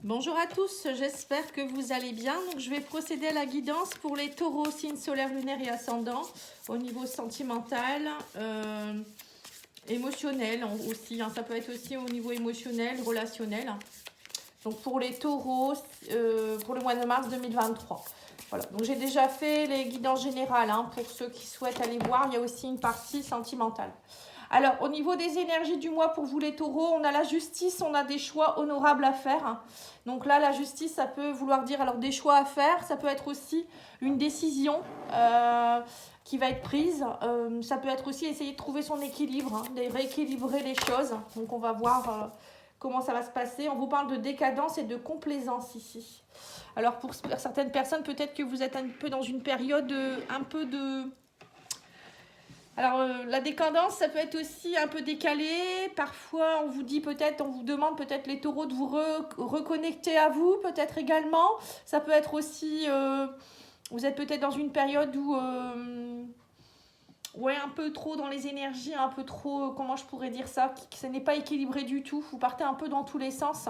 Bonjour à tous, j'espère que vous allez bien. Donc, je vais procéder à la guidance pour les taureaux, signes solaires, lunaires et ascendants au niveau sentimental, émotionnel aussi. Ça peut être aussi au niveau émotionnel, relationnel. Donc, pour les taureaux, pour le mois de mars 2023. Voilà, donc j'ai déjà fait les guidances générales pour ceux qui souhaitent aller voir. Il y a aussi une partie sentimentale. Alors, au niveau des énergies du mois pour vous les taureaux, on a la justice, on a des choix honorables à faire. Donc là, la justice, ça peut vouloir dire alors des choix à faire, ça peut être aussi une décision qui va être prise. Ça peut être aussi essayer de trouver son équilibre, de rééquilibrer les choses. Donc on va voir comment ça va se passer. On vous parle de décadence et de complaisance ici. Alors pour certaines personnes, peut-être que vous êtes un peu dans une période un peu de... Alors la décadence, ça peut être aussi un peu décalé. Parfois, on vous dit peut-être, on vous demande peut-être les taureaux de vous reconnecter à vous, peut-être également. Ça peut être aussi, vous êtes peut-être dans une période où, ouais, un peu trop dans les énergies, un peu trop, comment je pourrais dire ça, que ce n'est pas équilibré du tout. Vous partez un peu dans tous les sens.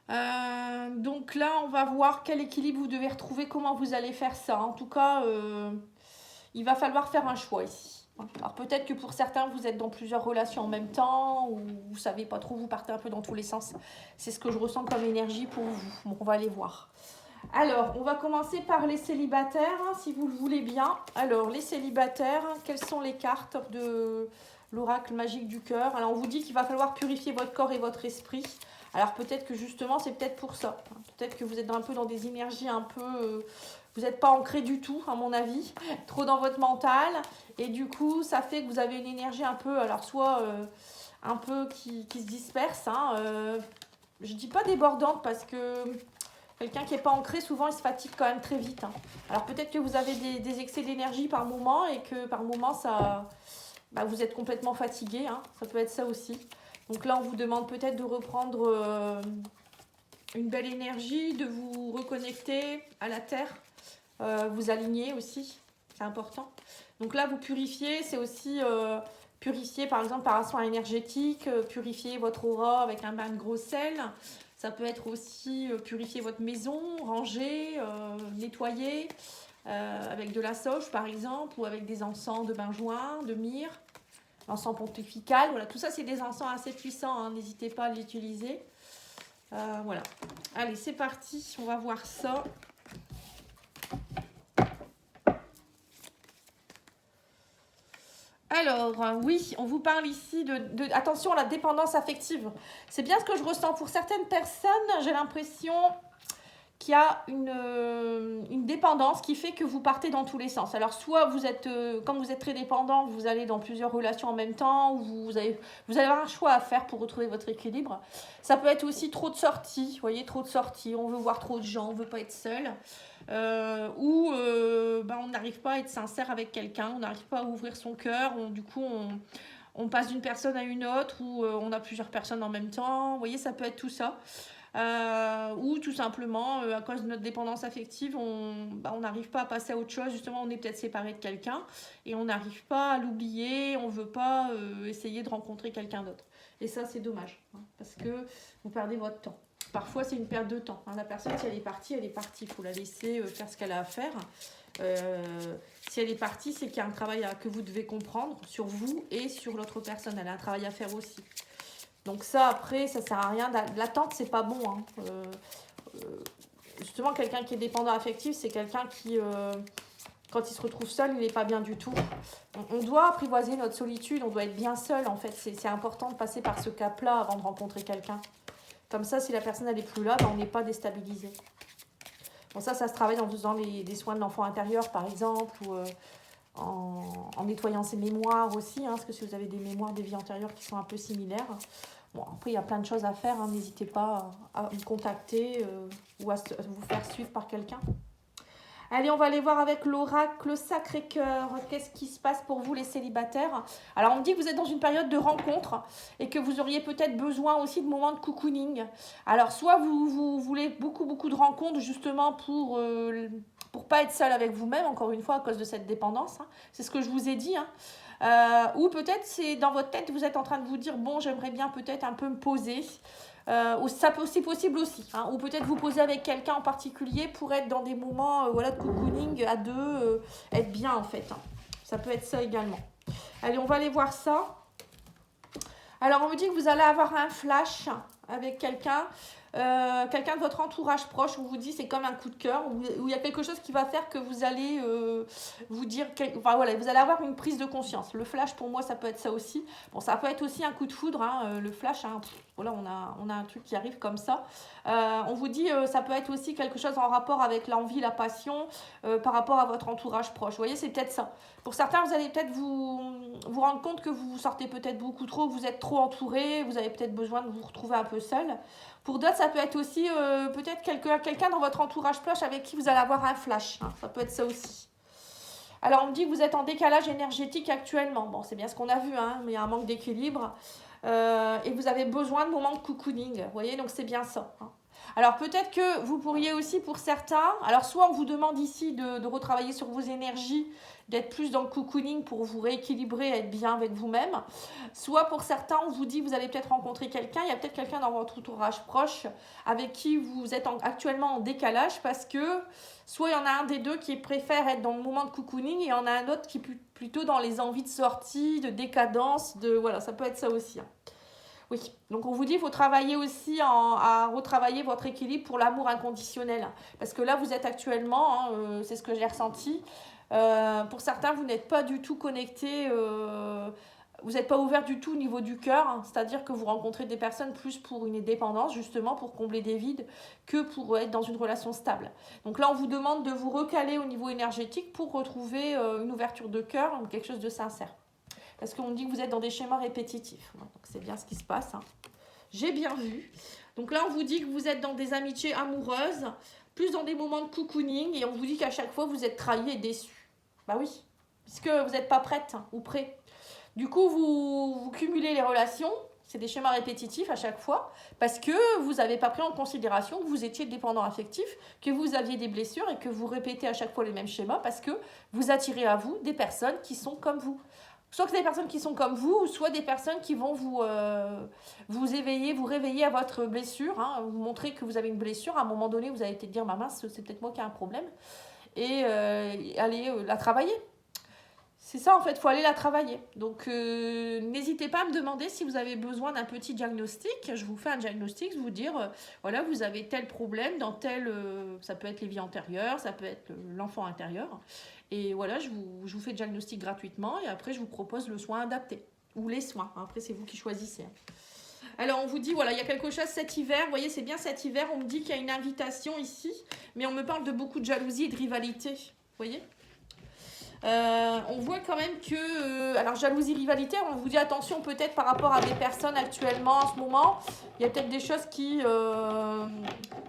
Donc là, on va voir quel équilibre vous devez retrouver, comment vous allez faire ça. En tout cas, il va falloir faire un choix ici. Alors peut-être que pour certains, vous êtes dans plusieurs relations en même temps, ou vous savez pas trop, vous partez un peu dans tous les sens. C'est ce que je ressens comme énergie pour vous. Bon, on va aller voir. Alors, on va commencer par les célibataires, si vous le voulez bien. Alors, les célibataires, quelles sont les cartes de l'oracle magique du cœur? Alors, on vous dit qu'il va falloir purifier votre corps et votre esprit. Alors, peut-être que justement, c'est peut-être pour ça. Peut-être que vous êtes un peu dans des énergies un peu... vous n'êtes pas ancré du tout, à mon avis. Trop dans votre mental. Et du coup, ça fait que vous avez une énergie un peu... Alors, soit un peu qui se disperse. Je dis pas débordante parce que... Quelqu'un qui n'est pas ancré, souvent, il se fatigue quand même très vite. Alors peut-être que vous avez des excès d'énergie par moment et que par moment, vous êtes complètement fatigué. Ça peut être ça aussi. Donc là, on vous demande peut-être de reprendre une belle énergie, de vous reconnecter à la terre, vous aligner aussi. C'est important. Donc là, vous purifiez, c'est aussi purifier par exemple par un soin énergétique, purifier votre aura avec un bain de gros sel. Ça peut être aussi purifier votre maison, ranger, nettoyer avec de la sauge par exemple ou avec des encens de benjoin, de myrrhe, l'encens pontifical. Voilà, tout ça c'est des encens assez puissants, n'hésitez pas à l'utiliser. Voilà. Allez, c'est parti, on va voir ça. Alors, oui, on vous parle ici attention à la dépendance affective. C'est bien ce que je ressens. Pour certaines personnes, j'ai l'impression qu'il y a une dépendance qui fait que vous partez dans tous les sens. Alors, soit vous êtes, comme vous êtes très dépendant, vous allez dans plusieurs relations en même temps, ou vous allez avoir un choix à faire pour retrouver votre équilibre. Ça peut être aussi trop de sorties, vous voyez, trop de sorties, on veut voir trop de gens, on veut pas être seul. Ou on n'arrive pas à être sincère avec quelqu'un, on n'arrive pas à ouvrir son cœur, du coup on passe d'une personne à une autre, ou on a plusieurs personnes en même temps, vous voyez, ça peut être tout ça. Ou tout simplement, à cause de notre dépendance affective, on n'arrive pas à passer à autre chose, justement on est peut-être séparé de quelqu'un, et on n'arrive pas à l'oublier, on ne veut pas essayer de rencontrer quelqu'un d'autre. Et ça c'est dommage, parce que vous perdez votre temps. Parfois, c'est une perte de temps. La personne, si elle est partie, elle est partie. Il faut la laisser faire ce qu'elle a à faire. Si elle est partie, c'est qu'il y a un travail que vous devez comprendre sur vous et sur l'autre personne. Elle a un travail à faire aussi. Donc ça, après, ça sert à rien. L'attente, c'est pas bon. Justement, quelqu'un qui est dépendant affectif, c'est quelqu'un qui, quand il se retrouve seul, il n'est pas bien du tout. On doit apprivoiser notre solitude. On doit être bien seul, en fait. C'est important de passer par ce cap-là avant de rencontrer quelqu'un. Comme ça, si la personne n'est plus là, on n'est pas déstabilisé. Bon, ça se travaille en faisant des soins de l'enfant intérieur, par exemple, ou en nettoyant ses mémoires aussi, parce que si vous avez des mémoires des vies antérieures qui sont un peu similaires. Bon, après, il y a plein de choses à faire, n'hésitez pas à me contacter ou à vous faire suivre par quelqu'un. Allez, on va aller voir avec l'oracle Sacré-Cœur. Qu'est-ce qui se passe pour vous, les célibataires? Alors, on me dit que vous êtes dans une période de rencontre et que vous auriez peut-être besoin aussi de moments de cocooning. Alors, soit vous voulez beaucoup de rencontres justement pour pas être seul avec vous-même, encore une fois, à cause de cette dépendance. C'est ce que je vous ai dit. Ou peut-être c'est dans votre tête, vous êtes en train de vous dire, bon, j'aimerais bien peut-être un peu me poser. C'est possible aussi, hein, ou peut-être vous poser avec quelqu'un en particulier pour être dans des moments voilà, de cocooning à deux, être bien en fait. Hein. Ça peut être ça également. Allez, on va aller voir ça. Alors, on me dit que vous allez avoir un flash avec quelqu'un de votre entourage proche, on vous dit c'est comme un coup de cœur, où il y a quelque chose qui va faire que vous allez vous dire, enfin voilà, vous allez avoir une prise de conscience. Le flash pour moi ça peut être ça aussi. Bon, ça peut être aussi un coup de foudre, hein, le flash, hein, voilà, on a un truc qui arrive comme ça. On vous dit ça peut être aussi quelque chose en rapport avec l'envie, la passion, par rapport à votre entourage proche. Vous voyez, c'est peut-être ça. Pour certains, vous allez peut-être vous rendre compte que vous sortez peut-être beaucoup trop, que vous êtes trop entouré, vous avez peut-être besoin de vous retrouver un peu seul. Pour d'autres, ça peut être aussi peut-être quelqu'un dans votre entourage proche avec qui vous allez avoir un flash. Hein. Ça peut être ça aussi. Alors, on me dit que vous êtes en décalage énergétique actuellement. Bon, c'est bien ce qu'on a vu, hein, mais il y a un manque d'équilibre. Et vous avez besoin de moments de cocooning. Vous voyez, donc c'est bien ça. Hein. Alors, peut-être que vous pourriez aussi, pour certains, alors soit on vous demande ici de retravailler sur vos énergies, d'être plus dans le cocooning pour vous rééquilibrer, être bien avec vous-même. Soit pour certains, on vous dit vous allez peut-être rencontrer quelqu'un, il y a peut-être quelqu'un dans votre entourage proche avec qui vous êtes actuellement en décalage parce que soit il y en a un des deux qui préfère être dans le moment de cocooning et il y en a un autre qui est plutôt dans les envies de sortie, de décadence, voilà, ça peut être ça aussi. Hein. Oui, donc on vous dit qu'il faut travailler aussi à retravailler votre équilibre pour l'amour inconditionnel. Parce que là, vous êtes actuellement, hein, c'est ce que j'ai ressenti, pour certains, vous n'êtes pas du tout connecté, vous n'êtes pas ouvert du tout au niveau du cœur, hein, c'est-à-dire que vous rencontrez des personnes plus pour une dépendance, justement, pour combler des vides, que pour être dans une relation stable. Donc là, on vous demande de vous recaler au niveau énergétique pour retrouver une ouverture de cœur, quelque chose de sincère. Parce qu'on dit que vous êtes dans des schémas répétitifs. Donc c'est bien ce qui se passe. Hein. J'ai bien vu. Donc là, on vous dit que vous êtes dans des amitiés amoureuses, plus dans des moments de cocooning, et on vous dit qu'à chaque fois, vous êtes trahi et déçu. Bah oui, puisque vous n'êtes pas prête ou prêt. Du coup, vous cumulez les relations, c'est des schémas répétitifs à chaque fois, parce que vous n'avez pas pris en considération que vous étiez dépendant affectif, que vous aviez des blessures et que vous répétez à chaque fois les mêmes schémas, parce que vous attirez à vous des personnes qui sont comme vous. Soit que des personnes qui sont comme vous, soit des personnes qui vont vous éveiller, vous réveiller à votre blessure, hein, vous montrer que vous avez une blessure. À un moment donné, vous allez peut-être dire, ma mince, c'est peut-être moi qui ai un problème. Et aller la travailler. C'est ça, en fait, il faut aller la travailler. Donc, n'hésitez pas à me demander si vous avez besoin d'un petit diagnostic. Je vous fais un diagnostic, vous dire, voilà, vous avez tel problème dans tel... ça peut être les vies antérieures, ça peut être l'enfant intérieur. Et voilà, je vous fais le diagnostic gratuitement et après, je vous propose le soin adapté. Ou les soins, après, c'est vous qui choisissez. Alors, on vous dit, voilà, il y a quelque chose cet hiver. Vous voyez, c'est bien cet hiver. On me dit qu'il y a une invitation ici. Mais on me parle de beaucoup de jalousie et de rivalité. Vous voyez ? On voit quand même que, alors jalousie, rivalité, on vous dit attention peut-être par rapport à des personnes actuellement en ce moment, il y a peut-être des choses qui,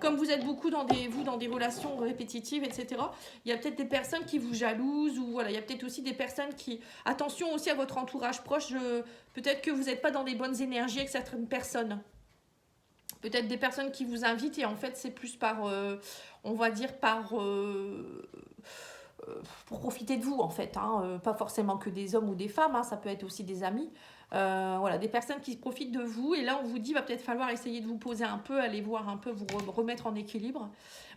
comme vous êtes beaucoup dans des relations répétitives, etc., il y a peut-être des personnes qui vous jalousent, ou voilà, il y a peut-être aussi des personnes qui, attention aussi à votre entourage proche, peut-être que vous n'êtes pas dans des bonnes énergies avec certaines personnes. Peut-être des personnes qui vous invitent et en fait c'est plus par, on va dire par... pour profiter de vous en fait, hein, pas forcément que des hommes ou des femmes, hein, ça peut être aussi des amis, voilà, des personnes qui profitent de vous et là on vous dit va peut-être falloir essayer de vous poser un peu, aller voir un peu, vous remettre en équilibre.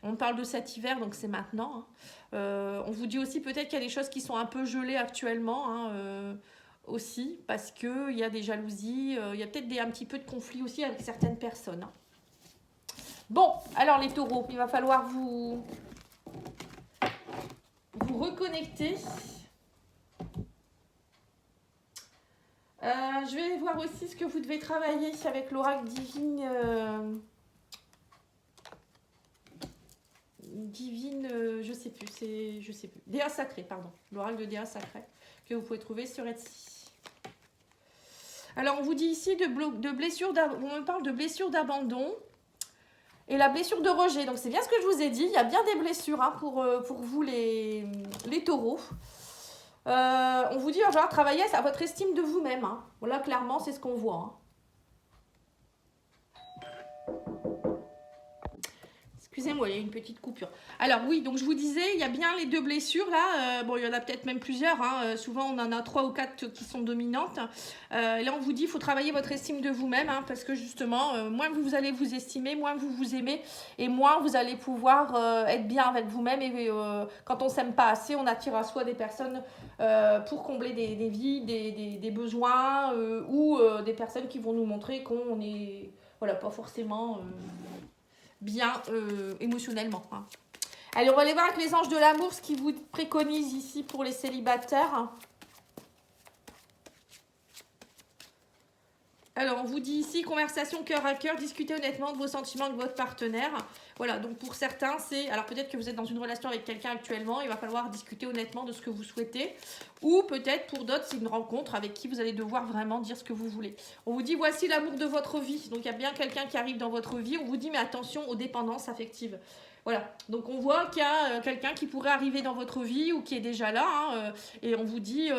On parle de cet hiver donc c'est maintenant, hein. On vous dit aussi peut-être qu'il y a des choses qui sont un peu gelées actuellement, hein, aussi parce qu'il y a des jalousies, il y a peut-être un petit peu de conflit aussi avec certaines personnes, hein. Bon, alors les taureaux, il va falloir vous reconnecter. Je vais voir aussi ce que vous devez travailler avec l'oracle divine. Je sais plus. Déa sacré, pardon. L'oracle de Déa sacré que vous pouvez trouver sur Etsy. Alors, on vous dit ici de blessures, on me parle de blessures d'abandon. Et la blessure de rejet, donc c'est bien ce que je vous ai dit, il y a bien des blessures, hein, pour vous les taureaux. On vous dit il va falloir travailler à votre estime de vous-même, hein. Voilà, clairement, c'est ce qu'on voit, hein. Excusez-moi, il y a une petite coupure. Alors oui, donc je vous disais, il y a bien les deux blessures là. Bon, il y en a peut-être même plusieurs. Hein. Souvent, on en a 3 ou 4 qui sont dominantes. Là, on vous dit, il faut travailler votre estime de vous-même. Hein, parce que justement, moins vous allez vous estimer, moins vous vous aimez. Et moins vous allez pouvoir être bien avec vous-même. Et quand on ne s'aime pas assez, on attire à soi des personnes pour combler des vides, des besoins. Ou des personnes qui vont nous montrer qu'on est voilà, pas forcément... bien émotionnellement. Hein. Allez, on va aller voir avec les anges de l'amour ce qu'ils vous préconisent ici pour les célibataires. Alors, on vous dit ici, conversation cœur à cœur, discutez honnêtement de vos sentiments avec votre partenaire. Voilà, donc pour certains, c'est... Alors peut-être que vous êtes dans une relation avec quelqu'un actuellement, il va falloir discuter honnêtement de ce que vous souhaitez. Ou peut-être pour d'autres, c'est une rencontre avec qui vous allez devoir vraiment dire ce que vous voulez. On vous dit, voici l'amour de votre vie. Donc il y a bien quelqu'un qui arrive dans votre vie. On vous dit, mais attention aux dépendances affectives. Voilà, donc on voit qu'il y a quelqu'un qui pourrait arriver dans votre vie ou qui est déjà là. Hein, et on vous dit...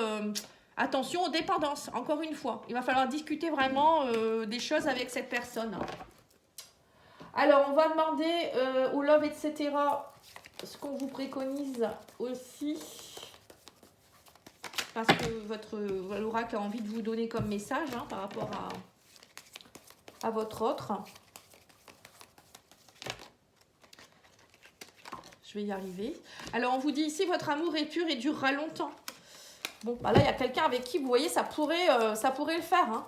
attention aux dépendances, encore une fois. Il va falloir discuter vraiment des choses avec cette personne. Alors, on va demander au love, etc. ce qu'on vous préconise aussi. Parce que l'oracle a envie de vous donner comme message hein, par rapport à votre autre. Je vais y arriver. Alors, on vous dit ici, votre amour est pur et durera longtemps. Bon, bah là, il y a quelqu'un avec qui, vous voyez, ça pourrait le faire. Hein.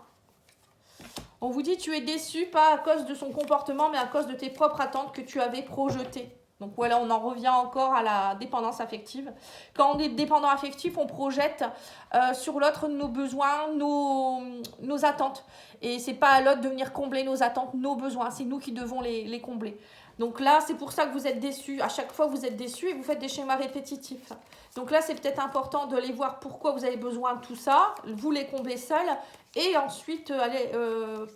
On vous dit, tu es déçu, pas à cause de son comportement, mais à cause de tes propres attentes que tu avais projetées. Donc voilà, on en revient encore à la dépendance affective. Quand on est dépendant affectif, on projette sur l'autre nos besoins, nos attentes. Et c'est pas à l'autre de venir combler nos attentes, nos besoins. C'est nous qui devons les combler. Donc là, c'est pour ça que vous êtes déçus. À chaque fois, vous êtes déçus et vous faites des schémas répétitifs. Donc là, c'est peut-être important de les voir pourquoi vous avez besoin de tout ça. Vous les comblez seuls. Et ensuite, aller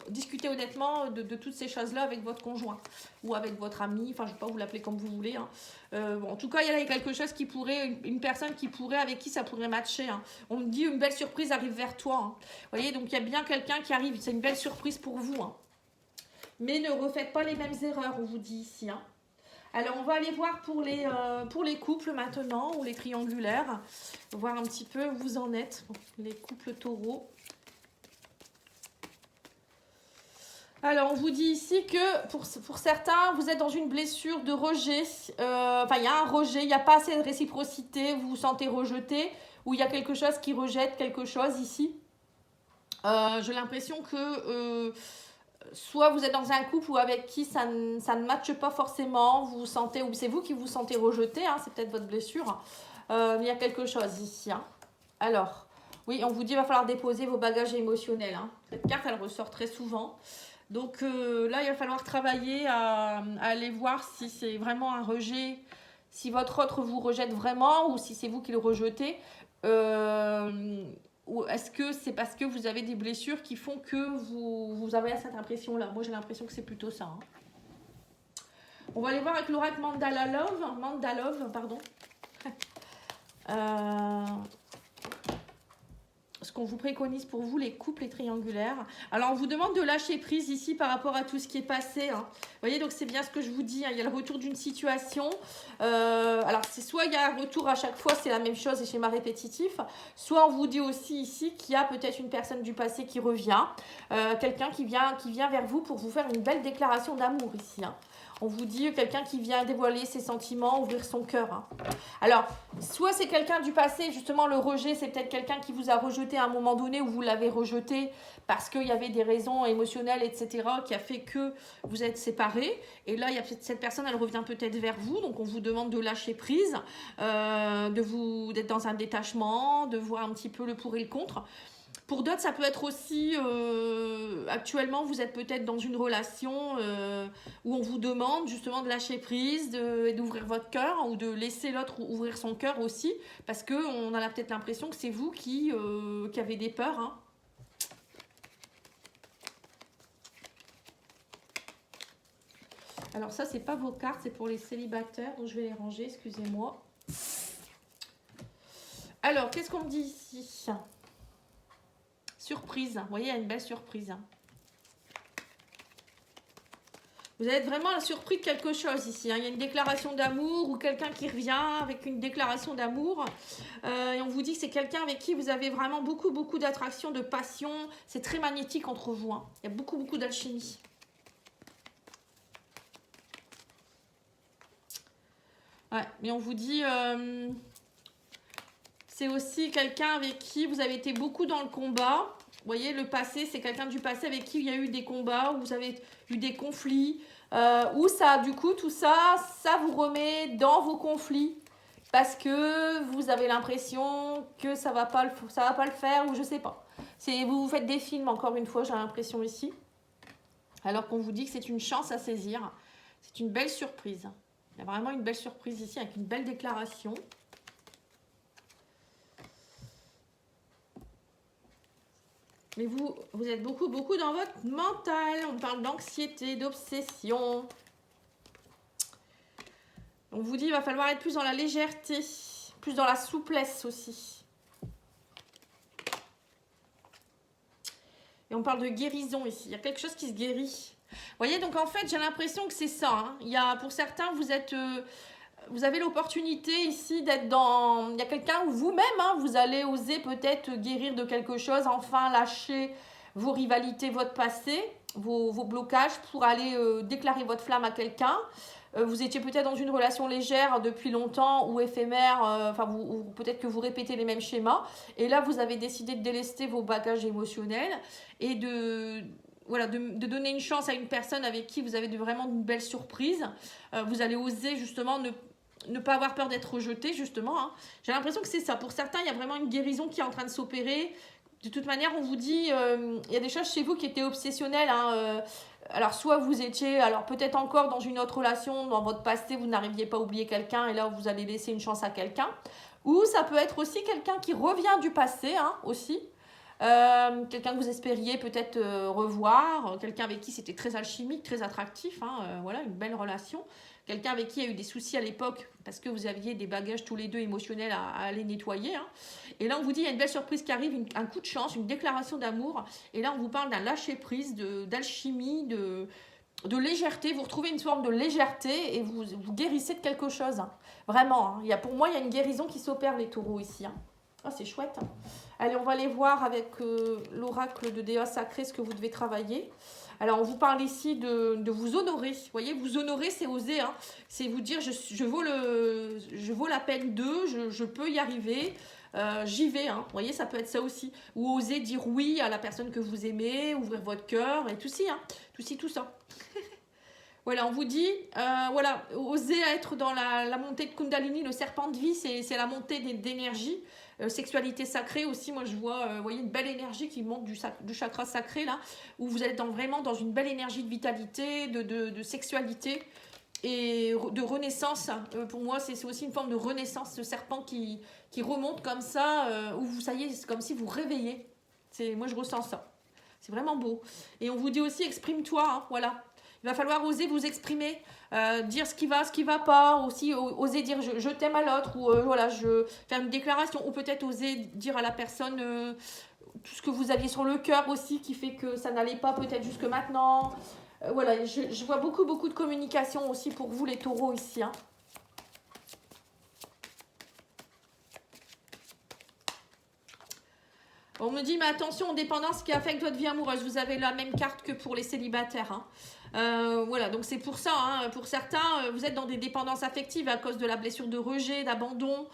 discuter honnêtement de toutes ces choses-là avec votre conjoint. Ou avec votre ami. Enfin, je ne vais pas vous l'appeler comme vous voulez. Hein. Bon, en tout cas, il y a quelque chose qui pourrait... Une personne qui pourrait, avec qui ça pourrait matcher. Hein. On me dit, une belle surprise arrive vers toi. Hein. Vous voyez, donc il y a bien quelqu'un qui arrive. C'est une belle surprise pour vous. Hein. Mais ne refaites pas les mêmes erreurs, on vous dit ici. Hein. Alors, on va aller voir pour les couples maintenant, ou les triangulaires. Voir un petit peu où vous en êtes, les couples taureaux. Alors, on vous dit ici que pour certains, vous êtes dans une blessure de rejet. Enfin, il y a un rejet, il n'y a pas assez de réciprocité, vous vous sentez rejeté, ou il y a quelque chose qui rejette quelque chose ici. J'ai l'impression que... soit vous êtes dans un couple ou avec qui ça ne matche pas forcément, vous sentez, ou c'est vous qui vous sentez rejeté, hein, c'est peut-être votre blessure, mais il y a quelque chose ici. Hein. Alors, oui, on vous dit qu'il va falloir déposer vos bagages émotionnels. Hein. Cette carte, elle ressort très souvent. Donc là, il va falloir travailler à aller voir si c'est vraiment un rejet, si votre autre vous rejette vraiment ou si c'est vous qui le rejetez. Ou est-ce que c'est parce que vous avez des blessures qui font que vous avez cette impression-là? Moi, j'ai l'impression que c'est plutôt ça. Hein. On va aller voir avec l'oracle Mandalove, pardon. Ce qu'on vous préconise pour vous, les couples et triangulaires. Alors, on vous demande de lâcher prise ici par rapport à tout ce qui est passé. Hein. Vous voyez, donc c'est bien ce que je vous dis. Hein. Il y a le retour d'une situation. Alors, c'est soit il y a un retour à chaque fois, c'est la même chose, et schéma répétitif. Soit on vous dit aussi ici qu'il y a peut-être une personne du passé qui revient. Quelqu'un qui vient vers vous pour vous faire une belle déclaration d'amour ici. Hein. On vous dit quelqu'un qui vient dévoiler ses sentiments, ouvrir son cœur. Hein. Alors, soit c'est quelqu'un du passé, justement le rejet, c'est peut-être quelqu'un qui vous a rejeté à un moment donné ou vous l'avez rejeté parce qu'il y avait des raisons émotionnelles, etc., qui a fait que vous êtes séparés. Et là, il y a cette personne, elle revient peut-être vers vous, donc on vous demande de lâcher prise, d'être dans un détachement, de voir un petit peu le pour et le contre. Pour d'autres, ça peut être aussi, actuellement, vous êtes peut-être dans une relation où on vous demande justement de lâcher prise, d'ouvrir votre cœur ou de laisser l'autre ouvrir son cœur aussi, parce qu'on a peut-être l'impression que c'est vous qui avez des peurs. Hein. Alors ça, c'est pas vos cartes, c'est pour les célibataires, donc je vais les ranger, excusez-moi. Alors, qu'est-ce qu'on me dit ici ? Surprise, vous voyez, il y a une belle surprise. Vous allez être vraiment surpris de quelque chose ici. Hein. Il y a une déclaration d'amour ou quelqu'un qui revient avec une déclaration d'amour. Et on vous dit que c'est quelqu'un avec qui vous avez vraiment beaucoup, beaucoup d'attraction, de passion. C'est très magnétique entre vous. Hein. Il y a beaucoup, beaucoup d'alchimie. Ouais, mais on vous dit... c'est aussi quelqu'un avec qui vous avez été beaucoup dans le combat. Vous voyez, le passé, c'est quelqu'un du passé avec qui il y a eu des combats, où vous avez eu des conflits, où ça, du coup, tout ça, ça vous remet dans vos conflits parce que vous avez l'impression que ça va pas le faire ou je sais pas. Vous vous faites des films, encore une fois, j'ai l'impression ici, alors qu'on vous dit que c'est une chance à saisir. C'est une belle surprise. Il y a vraiment une belle surprise ici avec une belle déclaration. Mais vous êtes beaucoup, beaucoup dans votre mental. On parle d'anxiété, d'obsession. On vous dit qu'il va falloir être plus dans la légèreté, plus dans la souplesse aussi. Et on parle de guérison ici. Il y a quelque chose qui se guérit. Vous voyez, donc en fait, j'ai l'impression que c'est ça. Hein. Il y a, pour certains, vous avez l'opportunité ici d'être dans... Il y a quelqu'un où vous-même, hein, vous allez oser peut-être guérir de quelque chose, enfin lâcher vos rivalités, votre passé, vos blocages pour aller déclarer votre flamme à quelqu'un. Vous étiez peut-être dans une relation légère depuis longtemps ou éphémère, ou peut-être que vous répétez les mêmes schémas. Et là, vous avez décidé de délester vos bagages émotionnels et de donner une chance à une personne avec qui vous avez vraiment une belle surprise. Vous allez oser justement ne pas avoir peur d'être rejeté, justement. Hein. J'ai l'impression que c'est ça. Pour certains, il y a vraiment une guérison qui est en train de s'opérer. De toute manière, on vous dit, il y a des choses chez vous qui étaient obsessionnelles. Hein, alors, soit vous étiez, alors peut-être encore dans une autre relation, dans votre passé, vous n'arriviez pas à oublier quelqu'un et là, vous allez laisser une chance à quelqu'un. Ou ça peut être aussi quelqu'un qui revient du passé, hein, aussi. Quelqu'un que vous espériez peut-être revoir, quelqu'un avec qui c'était très alchimique, très attractif, hein, voilà, une belle relation. Quelqu'un avec qui il y a eu des soucis à l'époque parce que vous aviez des bagages tous les deux émotionnels à aller nettoyer. Hein. Et là, on vous dit, il y a une belle surprise qui arrive, un coup de chance, une déclaration d'amour. Et là, on vous parle d'un lâcher-prise, d'alchimie, de légèreté. Vous retrouvez une forme de légèreté et vous guérissez de quelque chose. Hein. Vraiment, hein. Pour moi, il y a une guérison qui s'opère, les taureaux, ici. Hein. Oh, c'est chouette. Hein. Allez, on va aller voir avec l'oracle de Déa Sacré ce que vous devez travailler. Alors, on vous parle ici de vous honorer. Vous voyez, vous honorer, c'est oser. Hein. C'est vous dire, je vaux la peine d'eux, je peux y arriver, j'y vais. Hein. Vous voyez, ça peut être ça aussi. Ou oser dire oui à la personne que vous aimez, ouvrir votre cœur et tout ci. Hein. Tout ça. Voilà, on vous dit, oser être dans la montée de Kundalini, le serpent de vie, c'est la montée d'énergie. Sexualité sacrée aussi, moi je vois, vous voyez, une belle énergie qui monte du chakra sacré là, où vous êtes vraiment dans une belle énergie de vitalité, de sexualité et de renaissance. Pour moi, c'est aussi une forme de renaissance, ce serpent qui remonte comme ça, où ça y est, c'est comme si vous réveillez. Moi je ressens ça. C'est vraiment beau. Et on vous dit aussi, exprime-toi, hein, voilà. Il va falloir oser vous exprimer, dire ce qui va pas, aussi oser dire je t'aime à l'autre, ou faire une déclaration, ou peut-être oser dire à la personne tout ce que vous aviez sur le cœur aussi, qui fait que ça n'allait pas peut-être jusque maintenant. Voilà, je vois beaucoup, beaucoup de communication aussi pour vous les taureaux ici. Hein. On me dit, mais attention aux dépendances qui affectent votre vie amoureuse. Vous avez la même carte que pour les célibataires. Hein. Voilà, donc c'est pour ça, hein, pour certains, vous êtes dans des dépendances affectives à cause de la blessure de rejet, d'abandon,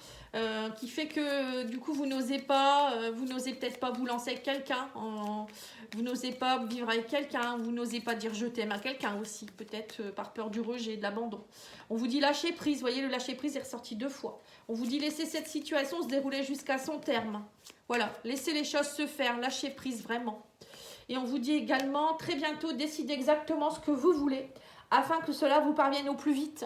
qui fait que du coup vous n'osez peut-être pas vous lancer avec quelqu'un, vous n'osez pas vivre avec quelqu'un, vous n'osez pas dire je t'aime à quelqu'un aussi, peut-être par peur du rejet, de l'abandon. On vous dit lâcher prise, vous voyez, le lâcher prise est ressorti 2 fois. On vous dit laisser cette situation se dérouler jusqu'à son terme. Voilà, laissez les choses se faire, lâcher prise vraiment. Et on vous dit également, très bientôt, décidez exactement ce que vous voulez, afin que cela vous parvienne au plus vite.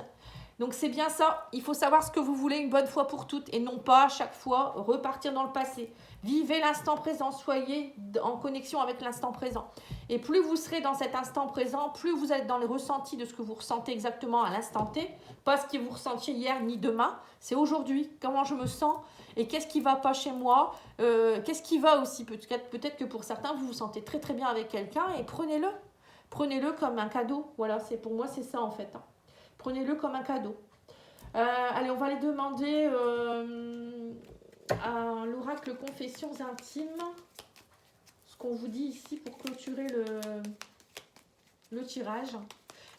Donc c'est bien ça, il faut savoir ce que vous voulez une bonne fois pour toutes, et non pas à chaque fois repartir dans le passé. Vivez l'instant présent, soyez en connexion avec l'instant présent. Et plus vous serez dans cet instant présent, plus vous êtes dans le ressenti de ce que vous ressentez exactement à l'instant T, pas ce que vous ressentiez hier ni demain, c'est aujourd'hui, comment je me sens, et qu'est-ce qui ne va pas chez moi, qu'est-ce qui va aussi, peut-être que pour certains, vous vous sentez très très bien avec quelqu'un, et prenez-le. Prenez-le comme un cadeau. Voilà, pour moi, c'est ça en fait. Hein. Prenez-le comme un cadeau. Allez, on va aller demander à l'oracle Confessions intimes ce qu'on vous dit ici pour clôturer le tirage.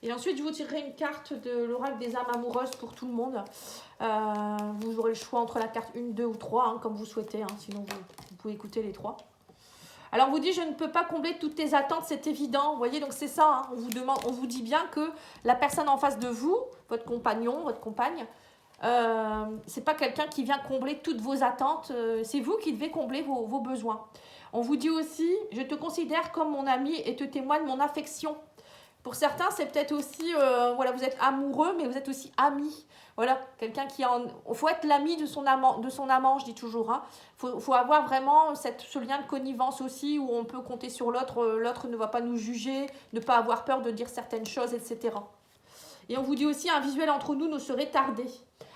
Et ensuite, je vous tirerai une carte de l'oracle des âmes amoureuses pour tout le monde. Vous aurez le choix entre la carte 1, 2 ou 3, hein, comme vous souhaitez. Hein, sinon, vous pouvez écouter les 3. Alors, on vous dit, je ne peux pas combler toutes tes attentes, c'est évident. Vous voyez, donc c'est ça. Hein, on vous dit bien que la personne en face de vous, votre compagnon, votre compagne, c'est pas quelqu'un qui vient combler toutes vos attentes. C'est vous qui devez combler vos besoins. On vous dit aussi, je te considère comme mon ami et te témoigne mon affection. Pour certains, c'est peut-être aussi, voilà, vous êtes amoureux, mais vous êtes aussi ami. Voilà, quelqu'un qui faut être l'ami de son amant, je dis toujours. Hein. Faut avoir vraiment ce lien de connivence aussi, où on peut compter sur l'autre. L'autre ne va pas nous juger, ne pas avoir peur de dire certaines choses, etc. Et on vous dit aussi, un visuel entre nous ne serait tardé.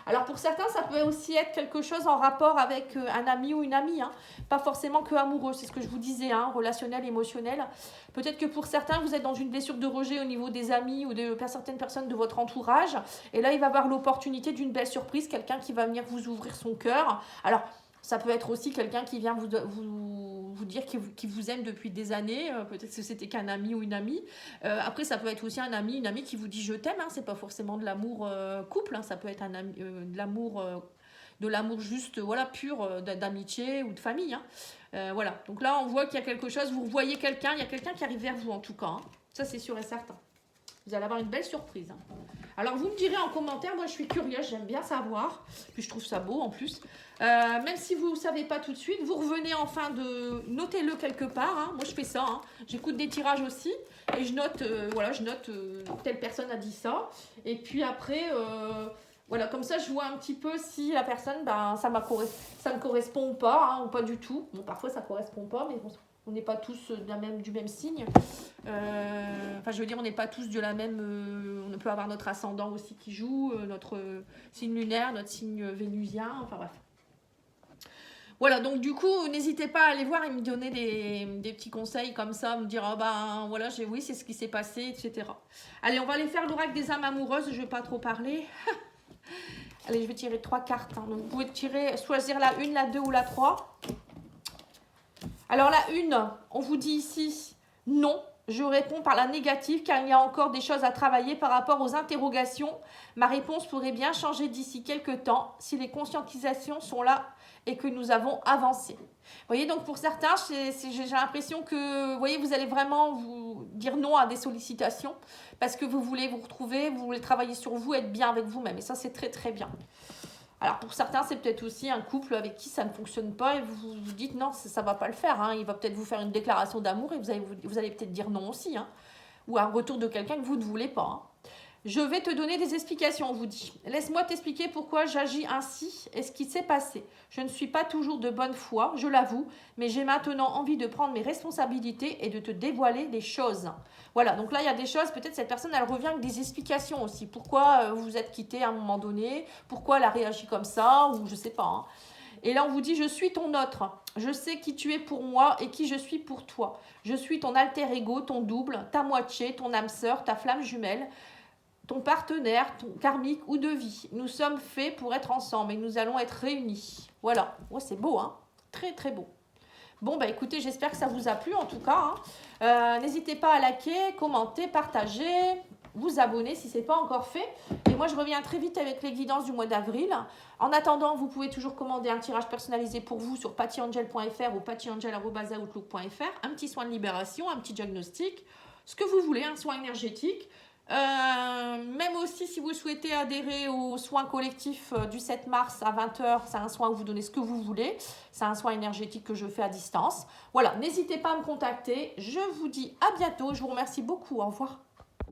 Alors pour certains, ça peut aussi être quelque chose en rapport avec un ami ou une amie, hein. Pas forcément que amoureux, c'est ce que je vous disais, hein, relationnel, émotionnel. Peut-être que pour certains, vous êtes dans une blessure de rejet au niveau des amis ou de certaines personnes de votre entourage. Et là, il va y avoir l'opportunité d'une belle surprise, quelqu'un qui va venir vous ouvrir son cœur. Alors, ça peut être aussi quelqu'un qui vient vous dire qu'il vous aime depuis des années. Peut-être que c'était qu'un ami ou une amie. Après, ça peut être aussi un ami, une amie qui vous dit je t'aime. Hein. C'est pas forcément de l'amour couple. Hein. Ça peut être de l'amour juste, voilà, pur, d'amitié ou de famille. Hein. Voilà. Donc là, on voit qu'il y a quelque chose. Vous voyez quelqu'un. Il y a quelqu'un qui arrive vers vous en tout cas. Hein. Ça, c'est sûr et certain. Vous allez avoir une belle surprise. Hein. Alors, vous me direz en commentaire, moi je suis curieuse, j'aime bien savoir. Puis je trouve ça beau en plus. Même si vous ne savez pas tout de suite, vous revenez enfin notez-le quelque part. Hein. Moi je fais ça. Hein. J'écoute des tirages aussi. Et je note, telle personne a dit ça. Et puis après, voilà, comme ça je vois un petit peu si la personne, ça me correspond ou pas, hein, ou pas du tout. Bon, parfois ça ne correspond pas, mais bon, on n'est pas tous du même signe. Je veux dire, on n'est pas tous de la même... on peut avoir notre ascendant aussi qui joue, notre signe lunaire, notre signe vénusien, enfin bref. Voilà, donc du coup, n'hésitez pas à aller voir et me donner des petits conseils comme ça, me dire, voilà, oui, c'est ce qui s'est passé, etc. Allez, on va aller faire l'oracle des âmes amoureuses, je ne vais pas trop parler. Allez, je vais tirer 3 cartes. Hein. Donc, vous pouvez choisir la 1, la 2 ou la 3. Alors la 1, on vous dit ici, non, je réponds par la négative car il y a encore des choses à travailler par rapport aux interrogations. Ma réponse pourrait bien changer d'ici quelques temps si les conscientisations sont là et que nous avons avancé. Vous voyez, donc pour certains, j'ai l'impression que vous allez vraiment vous dire non à des sollicitations parce que vous voulez vous retrouver, vous voulez travailler sur vous, être bien avec vous-même. Et ça, c'est très très bien. Alors pour certains, c'est peut-être aussi un couple avec qui ça ne fonctionne pas et vous vous dites non, ça ne va pas le faire. Hein. Il va peut-être vous faire une déclaration d'amour et vous allez peut-être dire non aussi. Hein. Ou un retour de quelqu'un que vous ne voulez pas. Hein. Je vais te donner des explications, on vous dit. Laisse-moi t'expliquer pourquoi j'agis ainsi et ce qui s'est passé. Je ne suis pas toujours de bonne foi, je l'avoue, mais j'ai maintenant envie de prendre mes responsabilités et de te dévoiler les choses. Voilà, donc là, il y a des choses, peut-être cette personne, elle revient avec des explications aussi. Pourquoi vous vous êtes quitté à un moment donné, pourquoi elle a réagi comme ça, ou je sais pas. Hein. Et là, on vous dit, je suis ton autre. Je sais qui tu es pour moi et qui je suis pour toi. Je suis ton alter ego, ton double, ta moitié, ton âme sœur, ta flamme jumelle, ton partenaire, ton karmique ou de vie. Nous sommes faits pour être ensemble et nous allons être réunis. Voilà. Ouais, c'est beau, hein? Très, très beau. Bon, écoutez, j'espère que ça vous a plu en tout cas. Hein. N'hésitez pas à liker, commenter, partager, vous abonner si ce n'est pas encore fait. Et moi, je reviens très vite avec les guidances du mois d'avril. En attendant, vous pouvez toujours commander un tirage personnalisé pour vous sur pattyangel.fr ou pattyangel@outlook.fr. Un petit soin de libération, un petit diagnostic, ce que vous voulez, un soin énergétique. Même aussi si vous souhaitez adhérer au soin collectif du 7 mars à 20h, c'est un soin où vous donnez ce que vous voulez, c'est un soin énergétique que je fais à distance. Voilà, n'hésitez pas à me contacter, je vous dis à bientôt, je vous remercie beaucoup, au revoir.